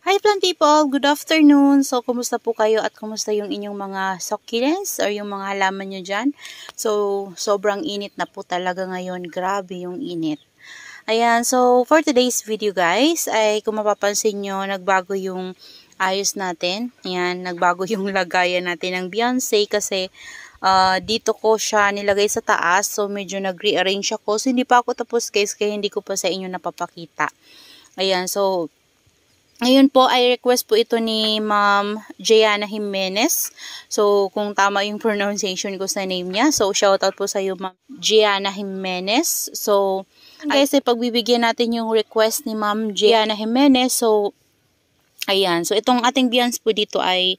Hi plant people! Good afternoon! So, kumusta po kayo at kumusta yung inyong mga succulents or yung mga halaman nyo dyan? So, sobrang init na po talaga ngayon. Grabe yung init. Ayan, so for today's video guys, ay kung mapapansin nyo, nagbago yung ayos natin. Ayan, nagbago yung lagayan natin ng Beyonce kasi dito ko siya nilagay sa taas. So, medyo nag-rearrange ako. So, hindi pa ako tapos guys, kaya hindi ko pa sa inyo napapakita. Ayan, so ngayon po ay request po ito ni Ma'am Gianna Jimenez. So, kung tama yung pronunciation ko sa name niya. So, shoutout po sa iyo Ma'am Gianna Jimenez. So, guys, ay pagbibigyan natin yung request ni Ma'am Gianna Jimenez. So, ayan. So, itong ating Beyonce po dito ay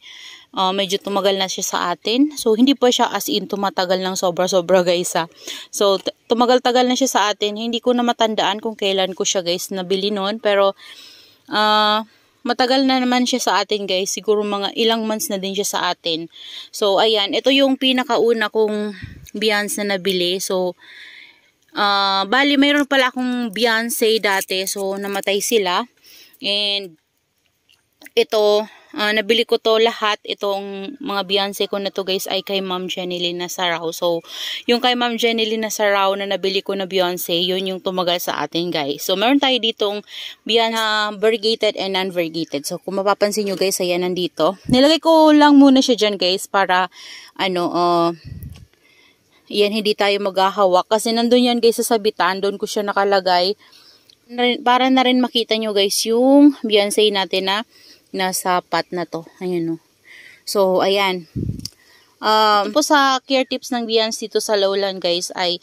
medyo tumagal na siya sa atin. So, hindi po siya as in tumatagal ng sobra-sobra guys ha. So, tumagal-tagal na siya sa atin. Hindi ko na matandaan kung kailan ko siya guys nabili noon. Pero, matagal na naman siya sa atin guys, siguro mga ilang months na din siya sa atin. So ayan, ito yung pinakauna kong Beyonce na nabili. So bali mayroon pala akong Beyonce dati, so namatay sila. And ito, nabili ko to lahat, itong mga Beyonce ko na to guys ay kay Ma'am Jeneline Nasarao. So, yung kay Ma'am Jeneline Nasarao na nabili ko na Beyonce, yun yung tumagal sa atin guys. So, meron tayo ditong Beyonce variegated and non-variegated. So, kung mapapansin nyo guys, ayan nandito. Nilagay ko lang muna siya dyan guys para, yan, hindi tayo maghahawak. Kasi nandun yan guys sa sabitan, doon ko siya nakalagay. Para na rin makita nyo guys yung Beyonce natin na nasa pot na to. Ayan o. So, ayan. Po sa care tips ng Beyonce dito sa Lowland guys ay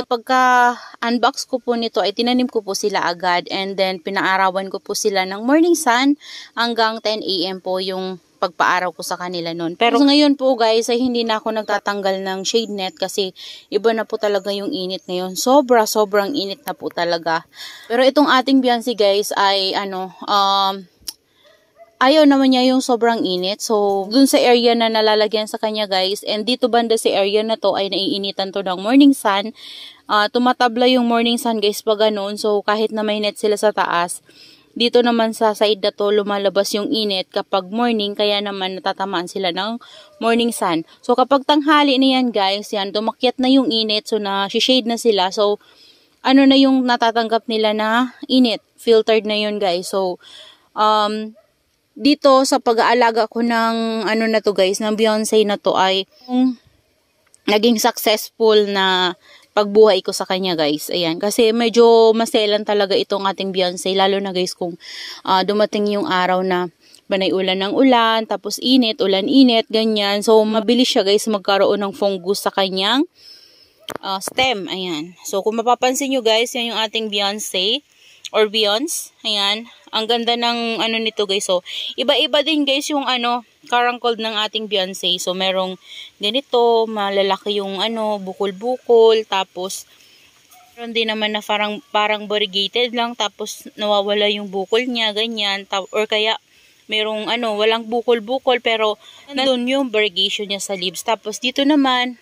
pagka unbox ko po nito ay tinanim ko po sila agad and then pinaarawan ko po sila ng morning sun hanggang 10 AM po yung pagpaaraw ko sa kanila noon. Pero ngayon po guys ay hindi na ako nagtatanggal ng shade net kasi iba na po talaga yung init ngayon. Sobrang init na po talaga. Pero itong ating Beyonce guys ay ayaw naman niya yung sobrang init. So, dun sa area na nalalagyan sa kanya guys, and dito banda sa area na to ay naiinitan to ng morning sun. Tumatabla yung morning sun guys pag ganun. So, kahit na may net sila sa taas, dito naman sa side na to lumalabas yung init kapag morning, kaya naman natatamaan sila ng morning sun. So, kapag tanghali na yan guys, yan, tumakyat na yung init. So, na-shade na sila. So, ano na yung natatanggap nila na init? Filtered na yun guys. So, dito sa pag-aalaga ko ng na to guys, ng Beyonce na to ay naging successful na pagbuhay ko sa kanya guys. Ayan, kasi medyo maselan talaga itong ating Beyonce, lalo na guys kung dumating yung araw na banay ulan ng ulan, tapos init, ulan-init, ganyan. So, mabilis siya guys magkaroon ng fungus sa kanyang stem. Ayan. So, kung mapapansin nyo guys, yan yung ating Beyonce or Beyonce. Ayan. Ang ganda ng nito guys. So, iba-iba din guys yung karangkod ng ating Beyonce. So, merong ganito, malalaki yung bukol-bukol. Tapos, meron din naman na parang variegated lang. Tapos, nawawala yung bukol niya, ganyan. Or kaya, merong walang bukol-bukol. Pero, nandun yung variegation niya sa leaves. Tapos, dito naman,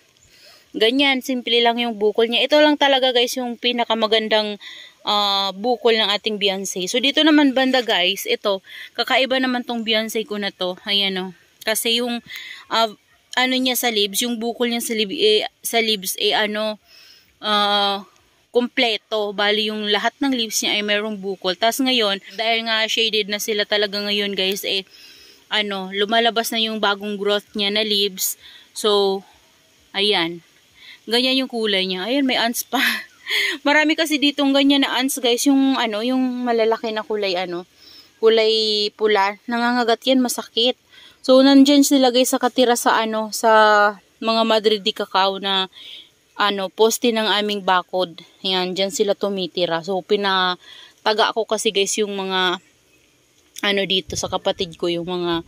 ganyan. Simple lang yung bukol niya. Ito lang talaga guys yung pinakamagandang bukol ng ating Beyonce. So, dito naman banda guys, ito, kakaiba naman tong Beyonce ko na to. Ayan o. Kasi yung, niya sa leaves, yung bukol niya sa leaves, kompleto. Bali, yung lahat ng leaves niya ay merong bukol. Tapos ngayon, dahil nga shaded na sila talaga ngayon guys, lumalabas na yung bagong growth niya na leaves. So, ayan. Ganyan yung kulay niya. Ayan, may ants pa. Marami kasi ditong ganyan na ants guys, yung yung malalaki na kulay kulay pula, nangangagat yan, masakit. So nandiyan sila guys sa katira sa sa mga Madrid de Cacao na poste ng aming bakod. Yan, diyan sila tumitira. So pinataga ko kasi guys yung mga dito sa kapatid ko, yung mga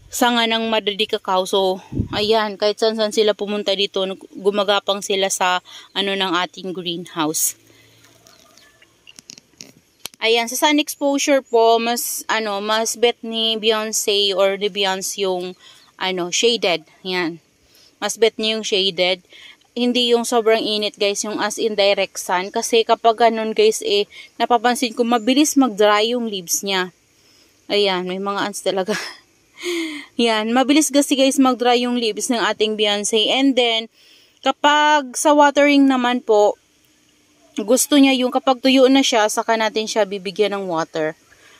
sanga ng Madrid de Cacao. So, ayan, kahit saan sila pumunta dito, gumagapang sila sa ng ating greenhouse. Ayan, sa sun exposure po, mas bet ni Beyonce or the Beyonce yung shaded. Ayan. Mas bet niya yung shaded. Hindi yung sobrang init guys, yung as in direct sun. Kasi kapag ganun guys, napapansin ko mabilis mag-dry yung leaves niya. Ayan, may mga ants talaga. Yan, mabilis kasi guys mag-dry yung leaves ng ating Beyonce. And then, kapag sa watering naman po, gusto niya yung kapag tuyo na siya, saka natin siya bibigyan ng water.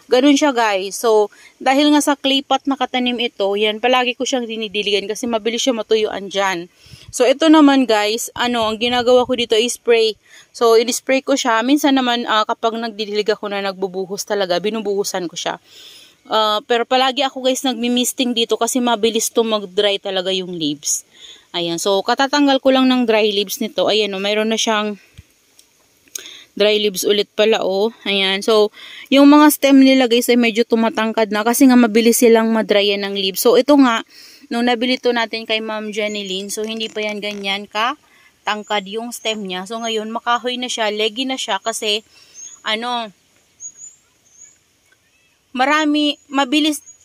Ganun siya guys. So, dahil nga sa clay pot nakatanim ito, yan, palagi ko siyang dinidiligan kasi mabilis siya matuyuan dyan. So, ito naman guys, ang ginagawa ko dito ay spray. So, in-spray ko siya. Minsan naman, kapag nagdidilig ako na nagbubuhos talaga, binubuhusan ko siya. Pero palagi ako guys nagmi-misting dito kasi mabilis to mag-dry talaga yung leaves. Ayan. So, katatanggal ko lang ng dry leaves nito. Ayan o, mayroon na siyang dry leaves ulit pala, oh. Ayan. So, yung mga stem nila guys ay medyo tumatangkad na kasi nga mabilis silang madryan ng leaves. So, ito nga, nung nabili to natin kay Ma'am Jeneline, so hindi pa yan ganyan tangkad yung stem niya. So, ngayon, makahoy na siya, leggy na siya kasi,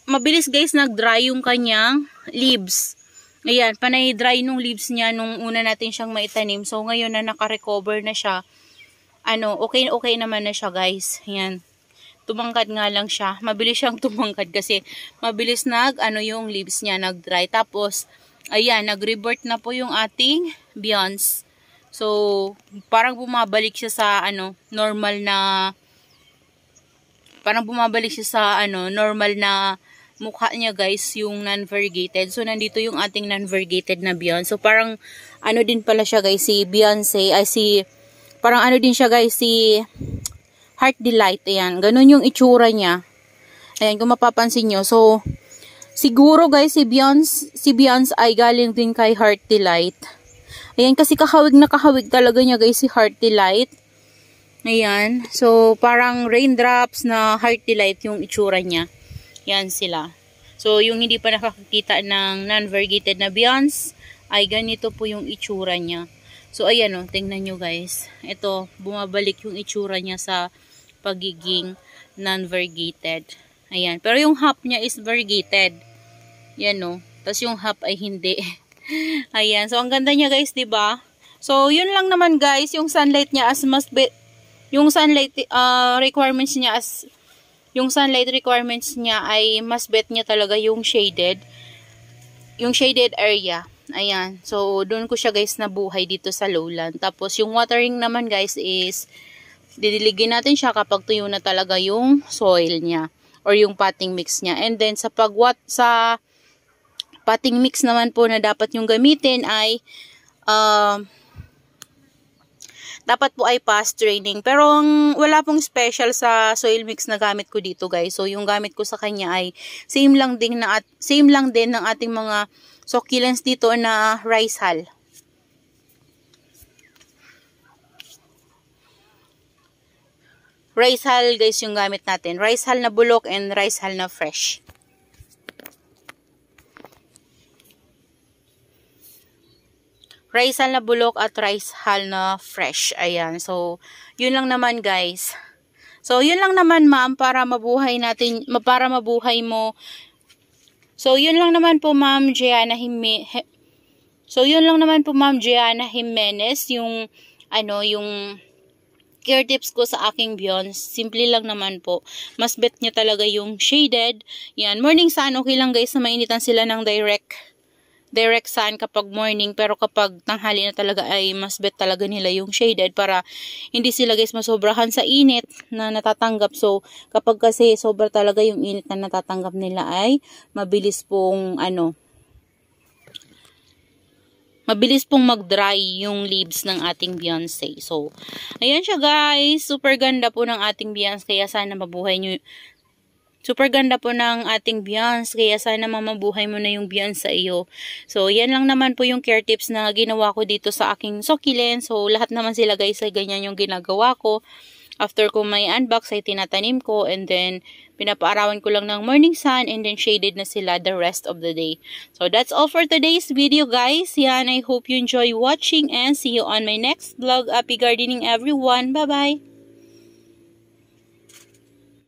mabilis guys nag-dry yung kanyang leaves. Ayan, panay dry nung leaves niya nung una natin siyang maitanim. So, ngayon na naka-recover na siya, okay naman na siya guys. Ayan. Tumangkad nga lang siya. Mabilis siyang tumangkad kasi mabilis yung leaves niya nag-dry. Tapos, ayan, nag-revert na po yung ating Beyonce. So, parang bumabalik siya sa, normal na mukha niya guys, yung non-variegated. So, nandito yung ating non-variegated na Beyonce. So, parang, din pala siya guys, si Beyonce, parang din siya guys, si Heart Delight. Ayan, ganun yung itsura niya. Ayan, kung mapapansin nyo. So, siguro guys, si Beyonce ay galing din kay Heart Delight. Ayan, kasi kahawig na kahawig talaga niya guys, si Heart Delight. Ayan, so parang raindrops na Heart Delight yung itsura niya. Yan sila. So, yung hindi pa nakakakita ng non-variegated na Beyonce, ay ganito po yung itsura niya. So, ayan o, tingnan nyo guys. Ito, bumabalik yung itsura niya sa pagiging non-variegated. Ayan. Pero yung half niya is variegated. Yan o. Tapos yung half ay hindi. Ayan. So, ang ganda niya guys, diba? So, yun lang naman guys. Yung sunlight niya as must be, yung sunlight requirements niya ay mas bet niya talaga yung shaded area. Ayan. So, doon ko siya guys nabuhay dito sa lowland. Tapos, yung watering naman guys is didiligin natin siya kapag tuyo na talaga yung soil niya or yung potting mix niya. And then, sa potting mix naman po na dapat yung gamitin ay dapat po ay past draining. Pero wala pong special sa soil mix na gamit ko dito guys. So, yung gamit ko sa kanya ay same lang din ng ating mga succulents dito na rice hull. Rice hull guys yung gamit natin. Rice hull na bulok and rice hull na fresh. Rice hull na bulok at rice hull na fresh. Ayan. So, yun lang naman guys. So, yun lang naman ma'am para mabuhay mo. So, yun lang naman po Ma'am Gianna Jimenez yung care tips ko sa aking Beyonce. Simple lang naman po. Mas bet niya talaga yung shaded. Yan. Morning sun, okay lang guys na mainitan sila ng direct sun kapag morning, pero kapag tanghali na talaga ay mas bet talaga nila yung shaded para hindi sila guys masobrahan sa init na natatanggap. So, kapag kasi sobra talaga yung init na natatanggap nila ay mabilis pong mag-dry yung leaves ng ating Beyonce. So, ayan siya guys. Super ganda po ng ating Beyonce. Kaya sana mabuhay nyo. Super ganda po ng ating Beyonce. Kaya sana mamabuhay mo na yung Beyonce sa iyo. So, yan lang naman po yung care tips na ginawa ko dito sa aking succulent. So, lahat naman sila guys ay ganyan yung ginagawa ko. After ko may unbox ay tinatanim ko. And then, pinapaarawan ko lang ng morning sun. And then, shaded na sila the rest of the day. So, that's all for today's video guys. Yan, I hope you enjoy watching. And see you on my next vlog. Happy gardening everyone. Bye-bye.